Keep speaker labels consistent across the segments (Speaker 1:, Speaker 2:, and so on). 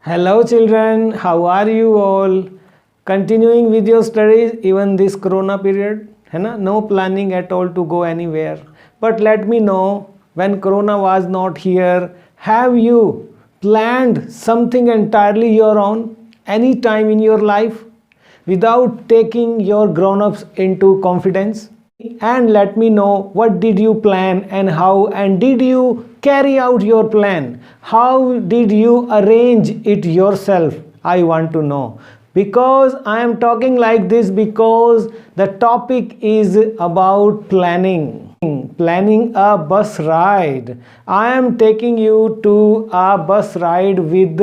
Speaker 1: Hello children, how are you all? Continuing with your studies even this corona period, है ना? No planning at all to go anywhere. But let me know, when corona was not here, have you planned something entirely your own any time in your life without taking your grown-ups into confidence? And let me know what did you plan and how, and did you carry out your plan? How did you arrange it yourself? I want to know, because I am talking like this because the topic is about planning a bus ride. I am taking you to a bus ride with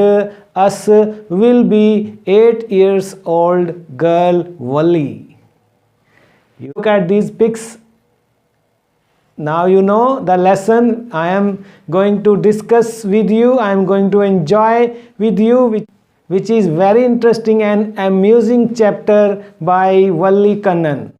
Speaker 1: us will be 8 years old girl Valli. You look at these pics. Now you know the lesson I am going to discuss with you, I am going to enjoy with you, which is very interesting and amusing chapter by Valli Kannan,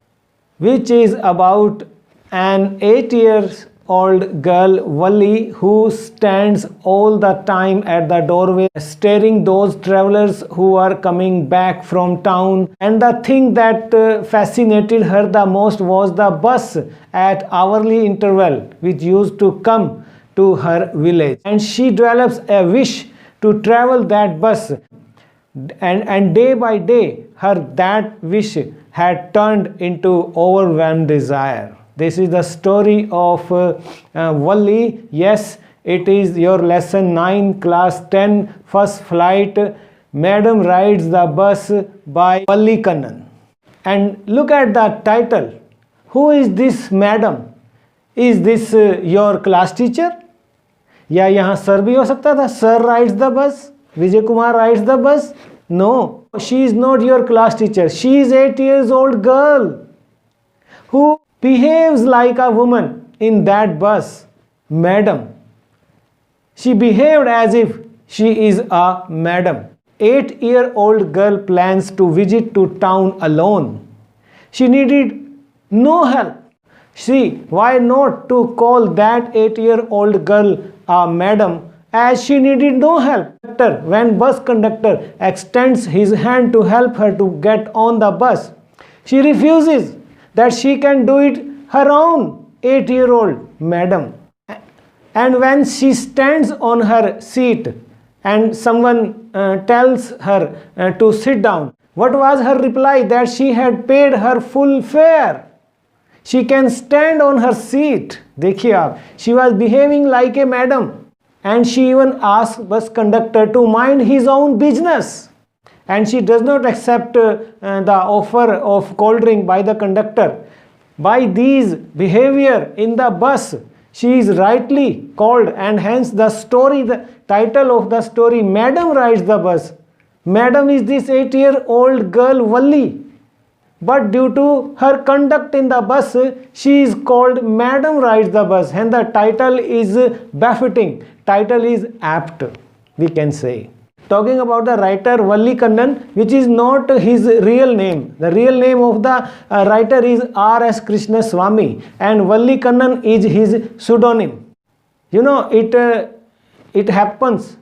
Speaker 1: which is about an 8-year-old girl Valli who stands all the time at the doorway staring those travelers who are coming back from town, and the thing that fascinated her the most was the bus at hourly interval which used to come to her village, and she develops a wish to travel that bus, and day by day her that wish had turned into overwhelmed desire. This is the story of Valli. Yes, it is your lesson 9, class 10, first flight. Madam Rides the Bus by Valli Kannan. And look at the title. Who is this madam? Is this your class teacher? या यहाँ sir भी हो सकता था. Sir rides the bus. Vijay Kumar rides the bus. No, she is not your class teacher. She is 8 years old girl who behaves like a woman in that bus. Madam. She behaved as if she is a madam. 8-year-old girl plans to visit to town alone. She needed no help. See, why not to call that 8-year-old girl a madam, as she needed no help. When bus conductor extends his hand to help her to get on the bus, she refuses that she can do it her own. 8-year-old madam. And when she stands on her seat and someone tells her to sit down, what was her reply? That she had paid her full fare. She can stand on her seat. देखिए आप, she was behaving like a madam. And she even asked bus conductor to mind his own business. And she does not accept the offer of cold drink by the conductor. By these behavior in the bus, she is rightly called, and hence the story, the title of the story, Madam Rides the Bus. Madam is this 8-year-old girl Valli. But due to her conduct in the bus, she is called Madam Rides the Bus. And the title is befitting. Title is apt, we can say. Talking about the writer Valli Kannan, which is not his real name. The real name of the writer is R.S. Krishna Swami, and Valli Kannan is his pseudonym. You know, it happens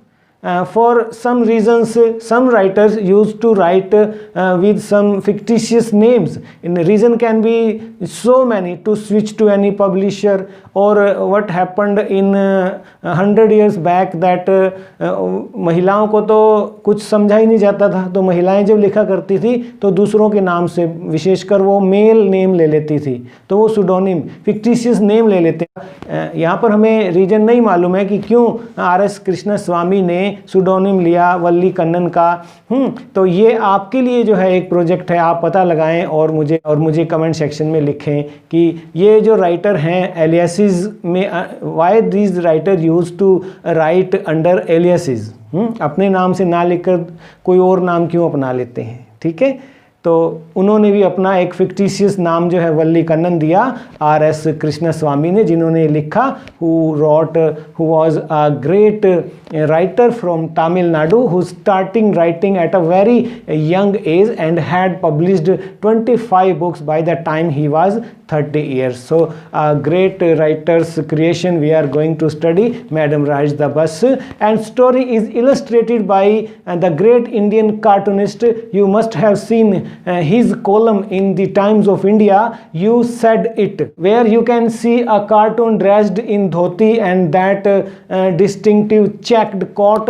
Speaker 1: for some reasons some writers used to write with some fictitious names. And the reason can be so many, to switch to any publisher, or what happened in 100 years back that महिलाओं को तो कुछ समझा ही नहीं जाता था, तो महिलाएं जब लिखा करती थी तो दूसरों के नाम से, विशेषकर वो मेल नेम ले लेती थी, तो वो सुडोनिम, फिक्टिशियस नेम ले लेते हैं. यहाँ पर हमें रीजन नहीं मालूम है कि क्यों R.S. कृष्ण स्वामी ने सुडोनिम लिया वल्ली कन्नन का. तो ये आपके लिए जो है एक प्रोजेक्ट है, आप पता लगाएं और मुझे कमेंट सेक्शन में लिखें कि ये जो राइटर हैं एलियासिस में, why this writer use to write under aliases. अपने नाम से ना लिखकर कोई और नाम क्यों अपना लेते हैं. ठीक है, तो उन्होंने भी अपना एक फिक्टिशियस नाम जो है वल्ली कन्नन दिया, R.S. कृष्णस्वामी ने, जिन्होंने लिखा, who was a great writer from Tamil Nadu, who starting writing at a very young age and had published 25 books by the time he was 30 years. So a great writer's creation we are going to study, Madam Rides the Bus, and story is illustrated by the great Indian cartoonist. You must have seen his column in the Times of India, You Said It, where you can see a cartoon dressed in dhoti and that distinctive checked coat,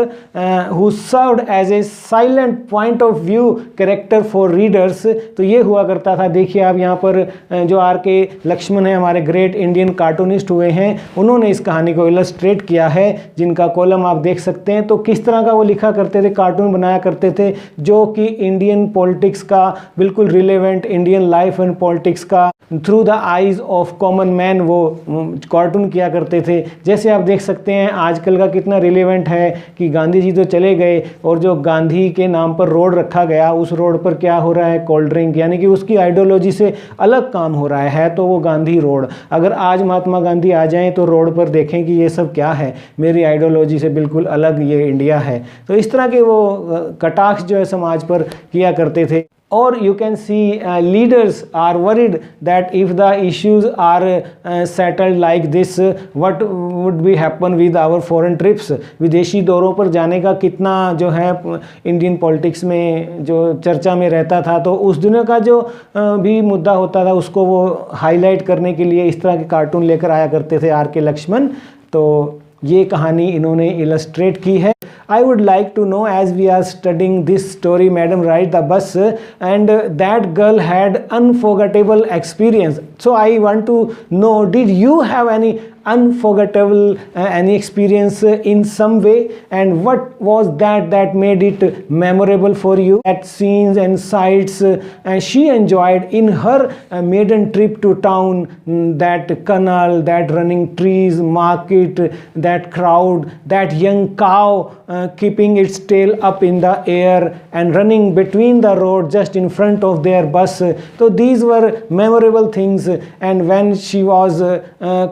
Speaker 1: who served as a silent point of view character for readers. तो ये हुआ करता था। देखिए आप यहाँ पर जो R.K. लक्ष्मण है, हमारे ग्रेट इंडियन कार्टूनिस्ट हुए हैं, उन्होंने इस कहानी को इलस्ट्रेट किया है, जिनका कॉलम आप देख सकते हैं। तो किस तरह का वो लिखा करते थे, कार्टून बनाया करते थे, जो कि इंडियन पॉलिटिक्स का बिल्कुल relevant, Indian life and politics का through the eyes of common man वो कार्टून किया करते थे। जैसे आप देख सकते हैं आजकल का कितना रिलेवेंट है कि गांधी जी तो चले गए और जो गांधी के नाम पर रोड रखा गया, उस रोड पर क्या हो रहा है, कोल्ड ड्रिंक, यानी कि उसकी आइडियोलॉजी से अलग काम हो रहा है तो वो गांधी रोड। अगर आज महात्मा गांधी आ जाएं तो रोड पर देखें कि ये सब क्या है, मेरी आइडियोलॉजी से बिल्कुल अलग ये इंडिया है। तो इस तरह के वो कटाक्ष जो है समाज पर किया करते थे। Or you can see leaders are worried that if the issues are settled like this, what would be happen with our foreign trips? विदेशी दौरों पर जाने का कितना जो है इंडियन पॉलिटिक्स में जो चर्चा में रहता था, तो उस दिनों का जो भी मुद्दा होता था उसको वो हाईलाइट करने के लिए इस तरह के कार्टून लेकर आया करते थे R.K. लक्ष्मण। तो ये कहानी इन्होंने इलस्ट्रेट की है। I would like to know, as we are studying this story, Madam Ride the Bus, and that girl had unforgettable experience. So I want to know, did you have any unforgettable any experience in some way, and what was that made it memorable for you? At scenes and sights she enjoyed in her maiden trip to town, that canal, that running trees, market, that crowd, that young cow keeping its tail up in the air and running between the road just in front of their bus. So these were memorable things, and when she was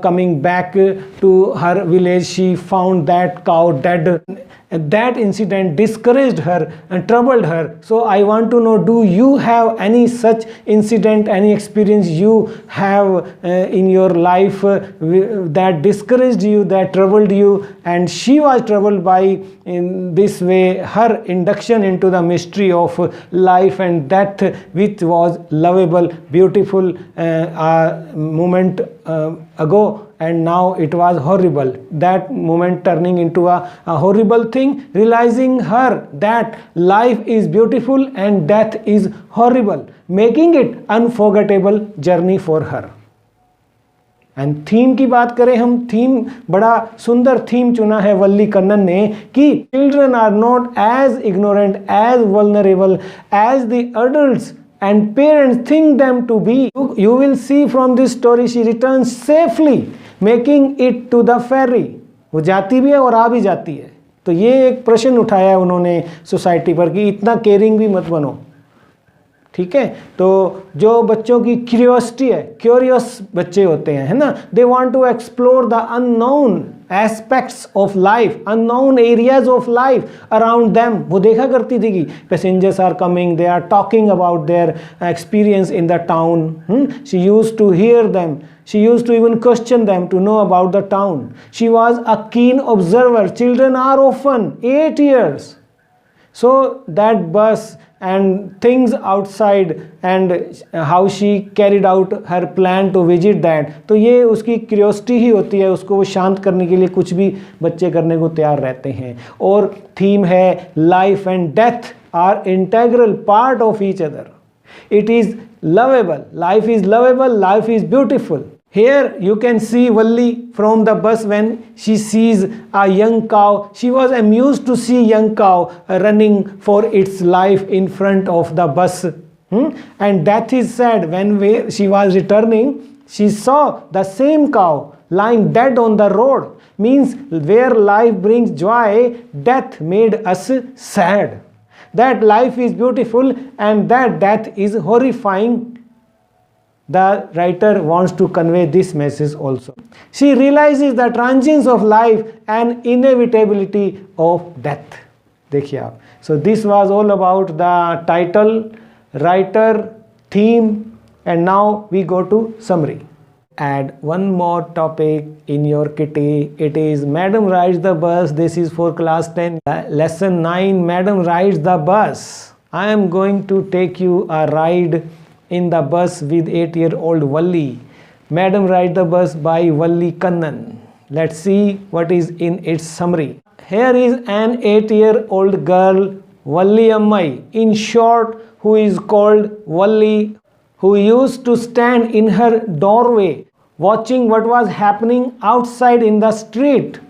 Speaker 1: coming back to her village, she found that cow dead. That incident discouraged her and troubled her. So I want to know, do you have any such incident, any experience you have in your life that discouraged you, that troubled you, and she was troubled by, in this way, her induction into the mystery of life and death, which was lovable, beautiful moment ago, and now it was horrible. That moment turning into a horrible thing, realizing her that life is beautiful and death is horrible, making it unforgettable journey for her. And theme की बात करें हम, theme बड़ा सुंदर theme चुना है वल्ली कन्नन ने कि children are not as ignorant, as vulnerable as the adults and parents think them to be. You will see from this story she returns safely, making it to the ferry. वो जाती भी है और आ भी जाती है। तो ये एक प्रश्न उठाया उन्होंने सोसाइटी पर कि इतना केयरिंग भी मत बनो, ठीक है। तो जो बच्चों की क्यूरियोसिटी है, क्यूरियस बच्चे होते हैं, है ना, they want to explore the unknown aspects of life, unknown areas of life around them. वो देखा करती थी कि passengers are coming, they are talking about their experience in the town. She used to hear them, she used to even question them to know about the town. She was a keen observer. Children are often 8 years. So that bus and things outside and how she carried out her plan to visit that, तो ये उसकी curiosity ही होती है, उसको वो शांत करने के लिए कुछ भी बच्चे करने को तैयार रहते हैं। और थीम है life and death are integral part of each other. It is lovable, life is lovable, life is beautiful. Here you can see Valli from the bus when she sees a young cow. She was amused to see young cow running for its life in front of the bus. And death is sad. When she was returning, she saw the same cow lying dead on the road. Means where life brings joy, death made us sad. that life is beautiful and that death is horrifying. The writer wants to convey this message also. She realizes the transience of life and inevitability of death. देखिए आप. So this was all about the title, writer, theme, and now we go to summary. Add one more topic in your kitty. It is Madam Rides the Bus. This is for class 10. Lesson 9, Madam Rides the Bus. I am going to take you a ride in the bus with 8-year-old Valli. Madam Rides the Bus by Valli Kannan. Let's see what is in its summary. Here is an 8-year-old girl, Valli Ammai, in short, who is called Valli, who used to stand in her doorway watching what was happening outside in the street.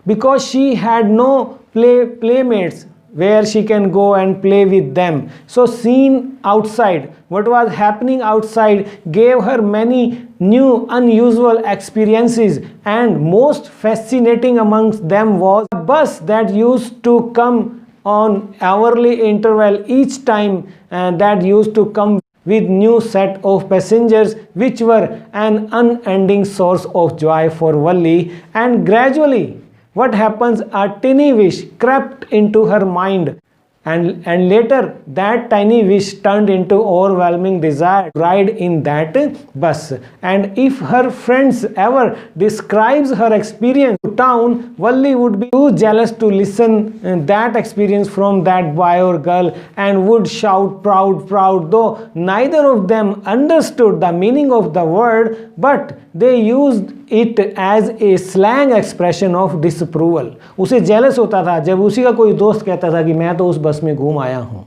Speaker 1: Because she had no playmates where she can go and play with them. So seeing outside, what was happening outside gave her many new unusual experiences, and most fascinating amongst them was a bus that used to come on hourly interval each time, that used to come with new set of passengers, which were an unending source of joy for Valli. And gradually, what happens, a tiny wish crept into her mind, and later that tiny wish turned into overwhelming desire to ride in that bus. And if her friends ever describes her experience to town, Valli would be too jealous to listen that experience from that boy or girl, and would shout proud, proud, though neither of them understood the meaning of the word, but they used it as a slang expression of disapproval. उसे jealous होता था जब उसी का कोई दोस्त कहता था कि मैं तो उस बस में घूम आया हूँ.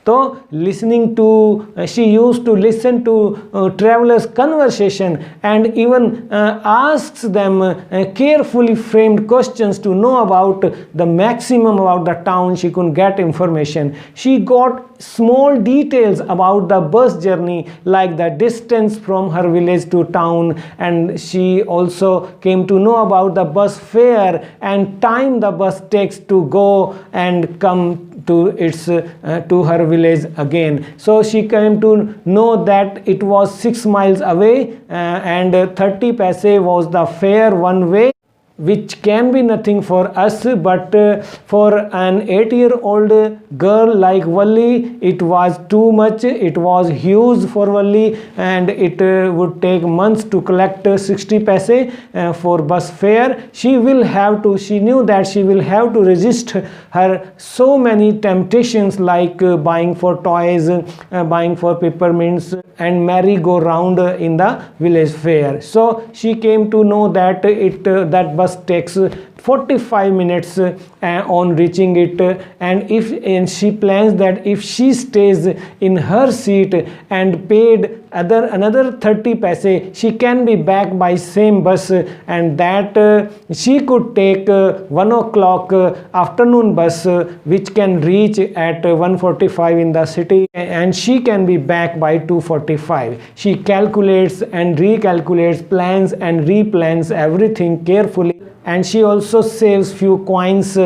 Speaker 1: So listening to, she used to listen to travelers' conversation and even asks them carefully framed questions to know about the maximum about the town. She could get information. She got small details about the bus journey, like the distance from her village to town, and she also came to know about the bus fare and time the bus takes to go and come to its to her village again. So she came to know that it was 6 miles away, and 30 paise was the fare one way, which can be nothing for us, but for an 8-year-old girl like Valli, it was too much. It was huge for Valli, and it would take months to collect 60 paise for bus fare. She knew that she will have to resist her so many temptations, like buying for toys, buying for peppermints, and merry-go-round in the village fair. So she came to know that that bus takes 45 minutes on reaching it, and she plans that if she stays in her seat and paid another 30 paise, she can be back by same bus, and that she could take 1 o'clock afternoon bus, which can reach at 1:45 in the city, and she can be back by 2:45. She calculates and recalculates, plans and replans everything carefully, and she also saves few coins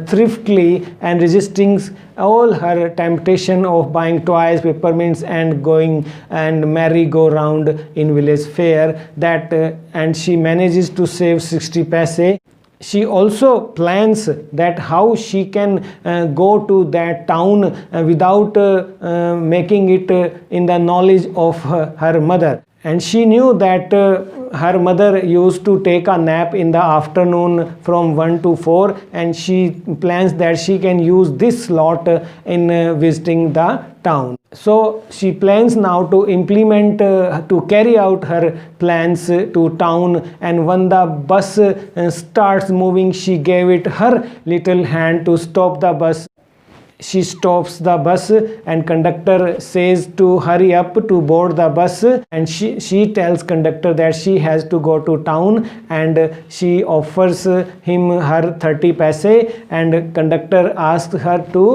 Speaker 1: thriftily, and resisting all her temptation of buying toys, peppermints, and going and merry-go-round in village fair, and she manages to save 60 paise. She also plans that how she can go to that town without making it in the knowledge of her mother. And she knew that her mother used to take a nap in the afternoon from 1 to 4, and she plans that she can use this slot in visiting the town. So she plans now to implement, to carry out her plans to town, and when the bus starts moving, she gave it her little hand to stop the bus. She stops the bus, and conductor says to hurry up to board the bus, and she tells conductor that she has to go to town, and she offers him her 30 paise, and conductor asks her to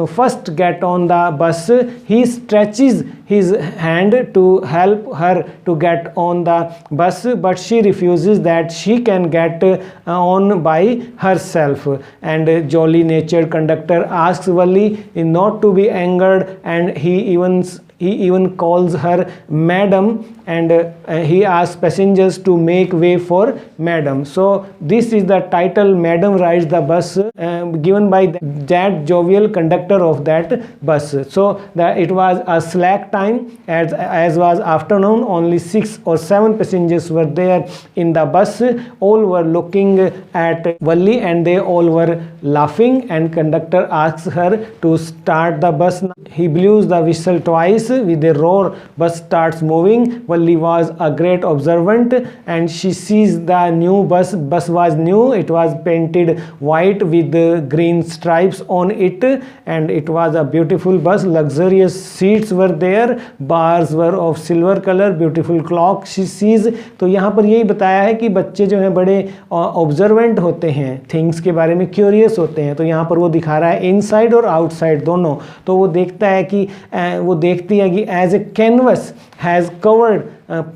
Speaker 1: first get on the bus. He stretches his hand to help her to get on the bus, but she refuses that she can get on by herself, and jolly natured conductor asks Valli Valli not to be angered, and he even calls her madam, and he asks passengers to make way for madam. So this is the title, Madam Rides the Bus, given by that jovial conductor of that bus. So that it was a slack time, as was afternoon. Only 6 or 7 passengers were there in the bus. All were looking at Valli and they all were laughing, and conductor asks her to start the bus. He blows the whistle twice. With a roar, bus starts moving. Valli was a great observant, and she sees the new bus. Bus was new. It was painted white with green stripes on it, and it was a beautiful bus. Luxurious seats were there. Bars were of silver color. Beautiful clock she sees. तो यहाँ पर यही बताया है कि बच्चे जो हैं बड़े ऑब्जर्वेंट होते हैं, थिंग्स के बारे में क्यूरियस होते हैं. तो यहाँ पर वो दिखा रहा है इनसाइड और आउटसाइड दोनों. तो वो देखता है कि वो देखती है कि as a canvas has covered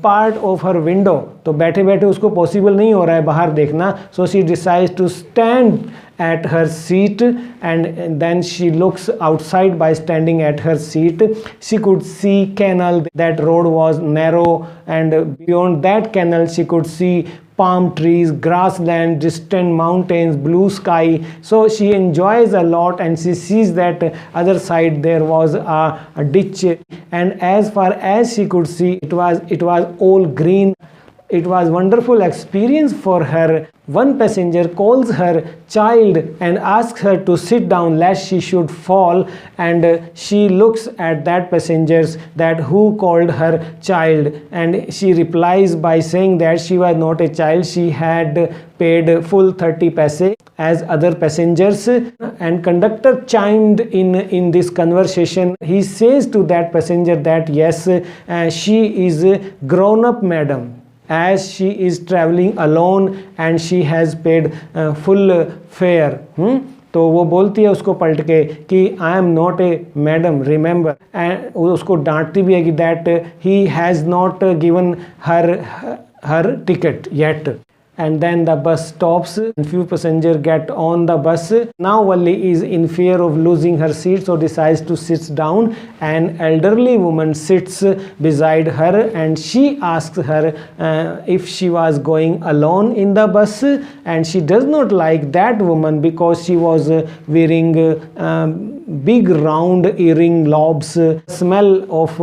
Speaker 1: part of her window. तो बैठे बैठे उसको पॉसिबल नहीं हो रहा है बाहर देखना. So she decides to stand at her seat, and then she looks outside. By standing at her seat, she could see canal. That road was narrow, and beyond that canal she could see palm trees, grassland, distant mountains, blue sky. So she enjoys a lot, and she sees that other side there was a ditch, and as far as she could see, it was all green. It was wonderful experience for her. One passenger calls her child and asks her to sit down lest she should fall, and she looks at that passengers that who called her child, and she replies by saying that she was not a child. She had paid full 30 paise as other passengers, and conductor chimed in this conversation. He says to that passenger that yes, she is grown up madam, as she is traveling alone and she has paid full fare. तो वो बोलती है उसको पलट के कि I am not a madam, remember. And उसको डांटती भी है कि that he has not given her ticket yet. And then the bus stops and few passengers get on the bus. Now Valli is in fear of losing her seat, so decides to sit down. An elderly woman sits beside her, and she asks her if she was going alone in the bus, and she does not like that woman because she was wearing big round earring lobs. Smell of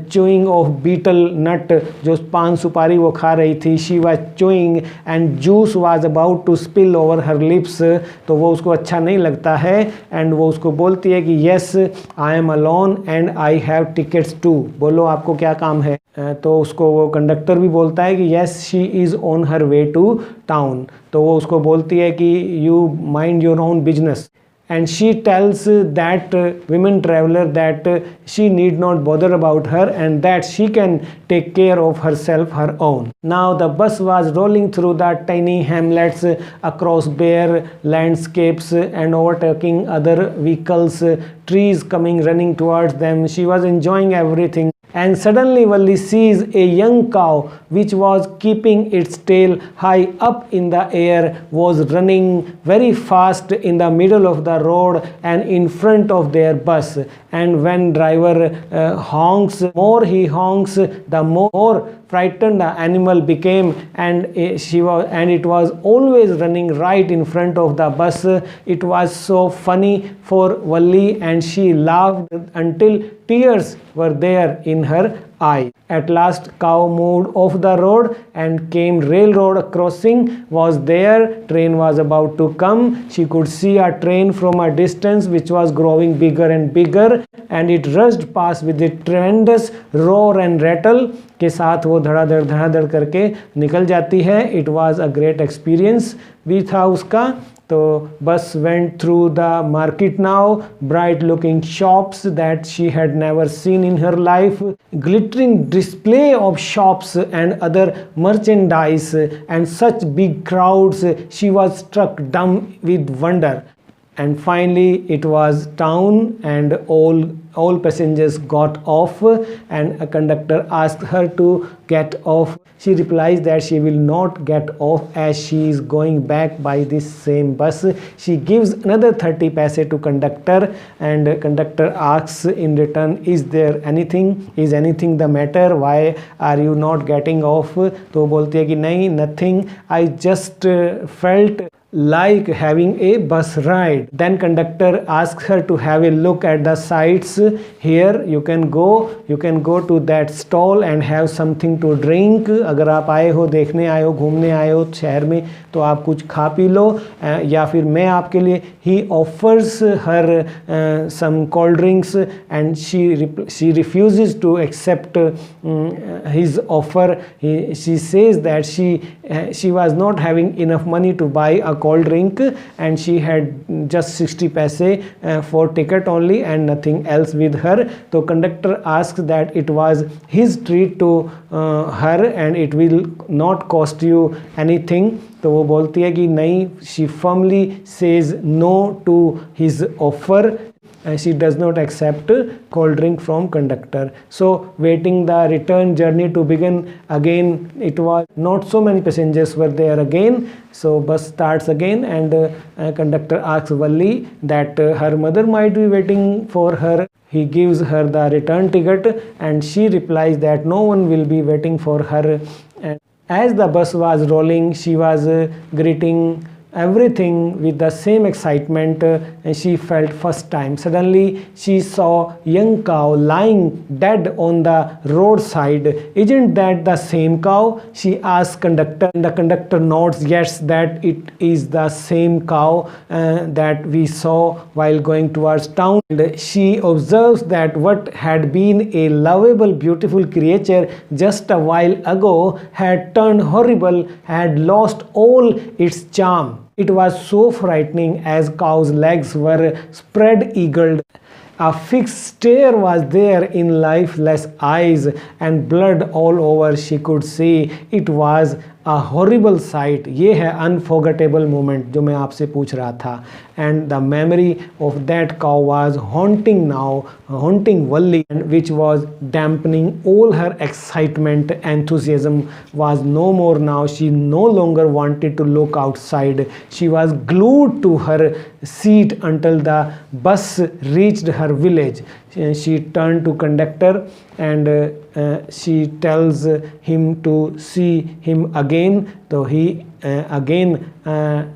Speaker 1: chewing of betel nut, जो पान सुपारी वो खा रही थी. She was chewing and juice was about to spill over her lips. तो वो उसको अच्छा नहीं लगता है, and वो उसको बोलती है कि yes, I am alone and I have tickets too. बोलो आपको क्या काम है. तो उसको वो कंडक्टर भी बोलता है कि yes, she is on her way to town. तो वो उसको बोलती है कि you mind your own business. And she tells that women traveler that she need not bother about her, and that she can take care of herself her own. Now the bus was rolling through the tiny hamlets, across bare landscapes and overtaking other vehicles, trees coming running towards them. She was enjoying everything. And suddenly Valli sees a young cow which was keeping its tail high up in the air, was running very fast in the middle of the road and in front of their bus. And when driver honks, more he honks, the more frightened the animal became, and it was always running right in front of the bus. It was so funny for Valli, and she laughed until tears were there in her eye. At last cow moved off the road and came. Railroad crossing was there. Train was about to come. She could see a train from a distance which was growing bigger and bigger, and it rushed past with a tremendous roar and rattle. के साथ वो धड़ाधड़ करके निकल जाती है. It was a great experience भी था उसका. तो bus went through the market now, bright looking shops that she had never seen in her life, glittering display of shops and other merchandise, and such big crowds. She was struck dumb with wonder. and finally it was town and all passengers got off, and a conductor asked her to get off. She replies that she will not get off as she is going back by this same bus. She gives another 30 paise to conductor, and conductor asks in return, is anything the matter, why are you not getting off? तो बोलती है कि नहीं, nothing, I just felt like having a bus ride. Then conductor asks her to have a look at the sights. Here you can go to that stall and have something to drink. अगर आप आए हो, देखने आए हो, घूमने आए हो शहर में, तो आप कुछ खा पी लो, या फिर मैं आपके लिए, he offers her some cold drinks, and she refuses to accept his offer. She says that she was not having enough money to buy a cold drink, and she had just 60 paise for ticket only and nothing else with her. So conductor asks that it was his treat to her and it will not cost you anything. तो वो बोलती है कि नहीं, she firmly says no to his offer. She does not accept cold drink from conductor. So waiting the return journey to begin again, it was not so many passengers were there again. So bus starts again, and conductor asks Valli that her mother might be waiting for her. He gives her the return ticket, and she replies that no one will be waiting for her. And as the bus was rolling, she was greeting everything with the same excitement she felt first time. Suddenly she saw young cow lying dead on the roadside. Isn't that the same cow? She asked conductor, and the conductor nods yes, that it is the same cow that we saw while going towards town. And she observes that what had been a lovable, beautiful creature just a while ago had turned horrible, had lost all its charm. It was so frightening as cow's legs were spread-eagled. A fixed stare was there in lifeless eyes, and blood all over she could see. It was a horrible sight. ये है unforgettable moment जो मैं आपसे पूछ रहा था. And the memory of that cow was haunting Valli, which was dampening all her excitement. Enthusiasm was no more now. She no longer wanted to look outside. She was glued to her seat until the bus reached her village. She turned to conductor and she tells him to see him again. So he again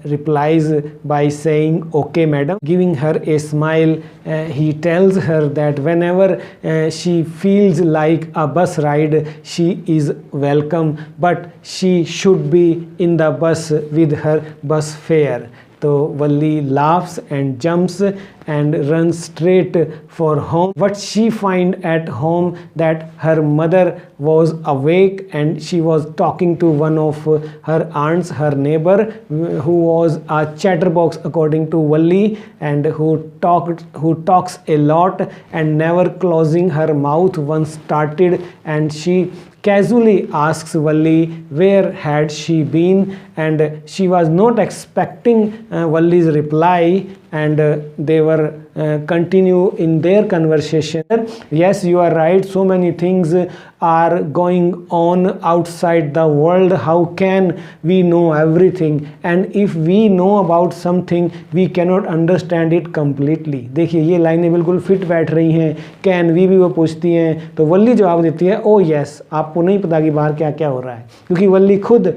Speaker 1: replies by saying, okay madam. Giving her a smile, he tells her that whenever she feels like a bus ride, she is welcome, but she should be in the bus with her bus fare. So Valli laughs and jumps and runs straight for home. What she find at home that her mother was awake and she was talking to one of her aunts, her neighbor, who was a chatterbox according to Valli, and who talks a lot and never closing her mouth once started. And she casually asks Valli where had she been, and she was not expecting Valli's reply, and they were continue in their conversation. Yes, you are right, so many things are going on outside the world. How can we know everything? And if we know about something, we cannot understand it completely. देखिए ये लाइनें बिल्कुल fit बैठ रही हैं. Can we भी वो पूछती हैं, तो वल्ली जवाब देती है ओ यस, आपको नहीं पता कि बाहर क्या क्या हो रहा है, क्योंकि वल्ली खुद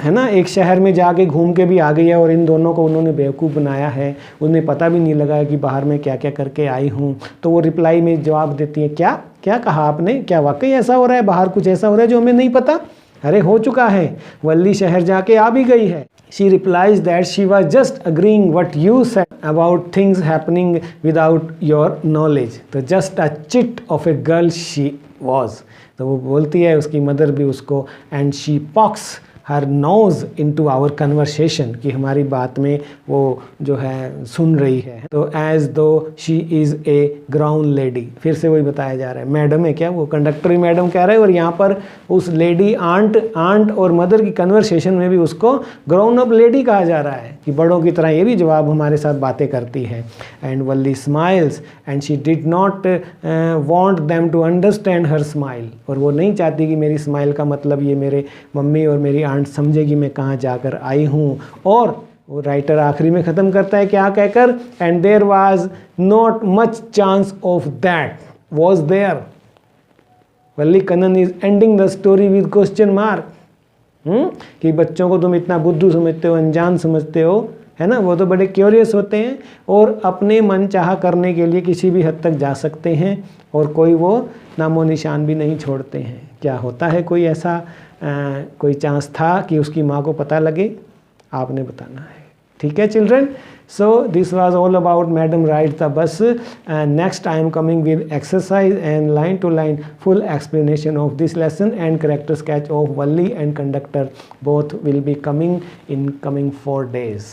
Speaker 1: है ना एक शहर में जाके घूम के भी आ गई है और इन दोनों को उन्होंने बेवकूफ़ बनाया है. उन्हें पता भी नहीं लगा कि बाहर में क्या क्या करके आई हूँ. तो वो रिप्लाई में जवाब देती है क्या क्या कहा आपने, क्या वाकई ऐसा हो रहा है, बाहर कुछ ऐसा हो रहा है जो हमें नहीं पता. अरे हो चुका है, वल्ली शहर जाके आ भी गई है. She replies that she was just agreeing what you said about things happening without your knowledge. तो just a chit of a girl she was. तो वो बोलती है उसकी मदर भी उसको, and she pokes her nose into our conversation, कि हमारी बात में वो जो है सुन रही है। तो एज दो she is a ground lady, फिर से वही बताया जा रहा है, मैडम है क्या, वो कंडक्टर ही मैडम कह रहे हैं, और यहाँ पर उस लेडी आंट और मदर की कन्वर्सेशन में भी उसको ग्राउंड अप लेडी कहा जा रहा है, कि बड़ों की तरह ये भी जवाब हमारे साथ बातें करती है। And Valli smiles and she did not want them to understand her smile, और वो नहीं चाहती कि मेरी स्माइल का मतलब ये मेरे मम्मी और मेरी आंट समझे कि मैं कहाँ जाकर आई हूँ। और वो राइटर आखिरी में ख़त्म करता है क्या कहकर, and there was not much chance of that was there. Valli Kannan is ending the story with question mark, कि बच्चों को तुम इतना बुद्धू समझते हो, अनजान समझते हो, है ना, वो तो बड़े क्यूरियस होते हैं और अपने मन चाह करने के लिए किसी भी हद तक जा सकते हैं, और कोई वो नामो निशान भी नहीं छोड़ते हैं। क्या होता है कोई ऐसा कोई चांस था कि उसकी माँ को पता लगे, आपने बताना है। ठीक है children, so this was all about Madam Rides the Bus, and next I am coming with exercise and line to line full explanation of this lesson, and character sketch of Valli and conductor, both will be coming in coming 4 days.